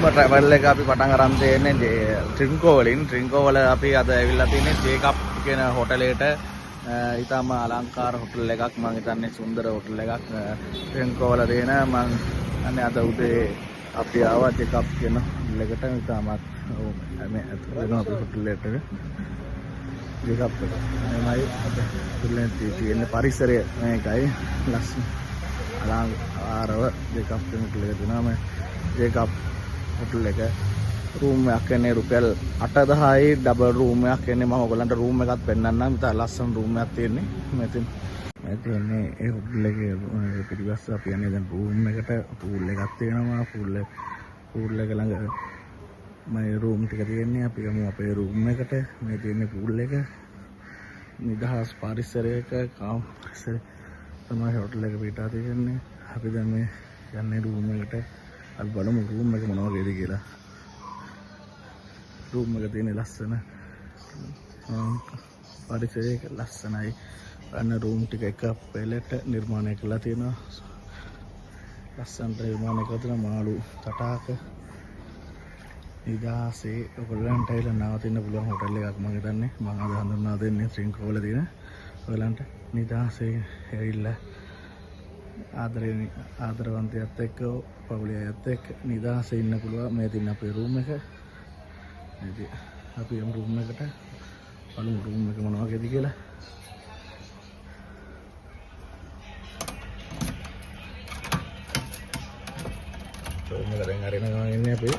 Travel එක අපි පටන් අරන් තියෙන්නේ ට්‍රින්කෝ වලින්. ට්‍රින්කෝ වල අපි අද ඇවිල්ලා තියෙන්නේ ජේකබ් කියන හෝටලයට. ඊටම අලංකාර හෝටල් එකක්. මම හිතන්නේ සුන්දර හෝටල් එකක්. ට්‍රින්කෝ වල තියෙන මම අනේ අද උදේ අපි ආවා ජේකබ් කියන හෝටල් එකට. ඊටමත් මේ වෙනවා අපි හෝටල් එකට. ජේකබ් එක. එමයි අද හෝටල් එකේ තියෙන පරිසරය මේකයි. ලස්සන අලංකාරව ජේකබ් කියන හෝටල් එක තියෙනවා. ජේකබ් හෝටල් එක රූම් එකක් එන්නේ රුපියල් 8,000යි ඩබල් රූම් එකක් එන්නේ. මම ඔයගලන්ට රූම් එකක් පෙන්නන්නම්. ඉතින් ලස්සන රූම් එකක් තියෙන්නේ. මෙතන මේ තියෙන්නේ ඒ හෝටල් එකේ පිටිපස්ස අපි යන්නේ දැන් රූම් එකට. පූල් එකක් තියෙනවා. පූල් එක ළඟ මේ රූම් ටික තියෙන්නේ. අපි යමු අපේ රූම් එකට. මේ තියෙන්නේ පූල් එක. නිදහස් පරිසරයක කාම් පරිසරය තමයි හෝටල් එක පිටා තියෙන්නේ. අපි දැන් මේ යන්නේ රූම් එකට. අපි බලමු රූම් එක මොන වගේද කියලා. රූම් එක තියෙන ලස්සන පරිසරයක ලස්සනයි. අන්න රූම් ටික එක පෙළට නිර්මාණය කරලා තියෙනවා. ලස්සනට නිර්මාණය කරලා තියෙන මාළු තටාක. නිදහසේ ඔයගලන්ට ඇවිල්ලා නවතින්න පුළුවන් හෝටල් එකක් මම හිතන්නේ. මම අද හඳුන්වා දෙන්නේ ට්‍රින්කෝ වල තියෙන. ඔයගලන්ට නිදහසේ ඇවිල්ලා ආදරවන්තයත් එක්ක පවුලේ අයත් එක්ක නිදහසේ ඉන්න පුළුවන්. මේ තියෙන අපේ රූම් එක. ඉතින් අපි යමු රූම් එකට. බලමු රූම් එක මොන වගේද කියලා. රූම් එක දැන් අරගෙන ඉන්නේ අපි.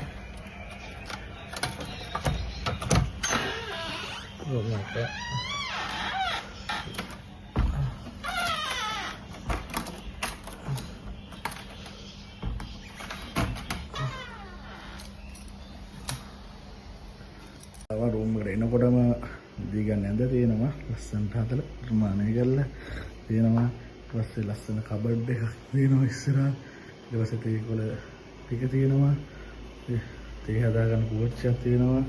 රූම් එක රූම් එකට එනකොටම දී ගන්න ඇඳ තියෙනවා. ලස්සනට හදලා නිර්මාණය කරලා තියෙනවා. ඊට පස්සේ ලස්සන කබඩ් එකක් තියෙනවා ඉස්සරහා. ඊට පස්සේ තේකොළ ටික තියෙනවා. තේ හදා ගන්න කෝච්චියක් තියෙනවා.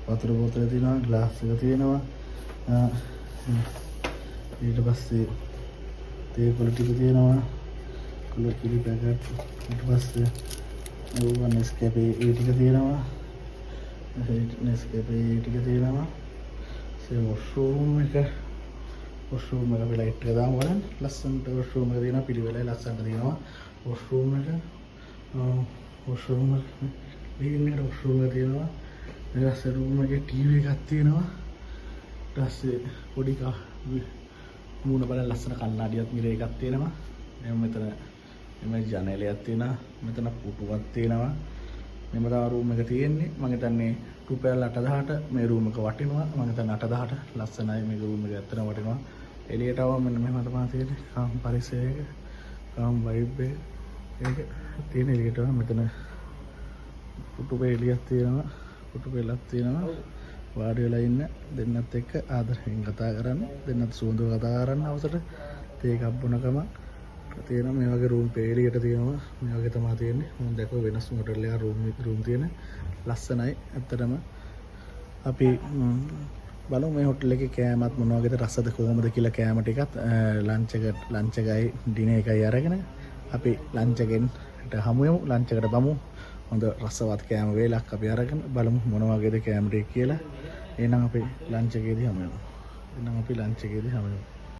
වතුර බෝතල තියෙනවා. ග්ලාස් එක තියෙනවා. ඊට පස්සේ තේකොළ ටික තියෙනවා. කුලර් කිරි පැකට්. ඊට පස්සේ ඕවා නෙස්කැෆේ ඒ ටික තියෙනවා. නෙස්කැෆේ ටික තියෙනවා. වොෂ්රූම් එක අපි ලයිට් එක දාමු බලන්න. ලස්සනට වොෂ්රූම් එක තියෙනවා. පිළිවෙලයි ලස්සනට තියෙනවා වොෂ්රූම් එක. වොෂ්රූම් එක ඊළඟට වොෂ්රූම් එක තියෙනවා. ඊට පස්සේ රූම් එකේ ටීවී එකක් තියෙනවා. ඊට පස්සේ පොඩි මූණ බලන්න ලස්සන කණ්ණාඩියක් මිරේ එකක් තියෙනවා. මෙතන මේ ජනේලයක් තියෙනවා. මෙතන පුටුවක් තියෙනවා. මෙම තමයි රූම් එක තියෙන්නේ. මම හිතන්නේ රුපියල් 8,000ට මේ රූම් එක වටිනවා. මම හිතන්නේ 8,000ට ලස්සනයි මේ රූම් එක ඇත්තටම වටිනවා. එළියට ආවම මෙන්න මෙහෙම තමයි තියෙන්නේ. කාම් පරිසරයක කාම් වයිබ් එක තියෙන එළියට මෙතන පුටු පෙළියක් තියෙනවා. පුටු පෙළක් තියෙනවා. වාඩි වෙලා ඉන්න දෙන්නත් එක්ක ආදරයෙන් කතා කරන්න. දෙන්නත් සුවඳව කතා කරන්න අවසර තේ එකක් බොනකම තියෙනවා. මේ වගේ රූම් පෙළියට තියෙනවා. මේ වගේ තමයි තියෙන්නේ. මම දැක්ක වෙනස් හෝටල් එකක රූම් තියෙන ලස්සනයි. ඇත්තටම අපි බලමු මේ හෝටල් එකේ කෑමත් මොන වගේද රසද කොහොමද කියලා. කෑම ටිකත් ලන්ච් එකයි ඩිනර් එකයි අරගෙන අපි ලන්ච් එකෙන් හමු යමු. ලන්ච් එකට බමු. හොඳ රසවත් කෑම වේලක් අපි අරගෙන බලමු මොන වගේද කෑම ටික කියලා. එහෙනම් අපි ලන්ච් එකේදී හමු යමු.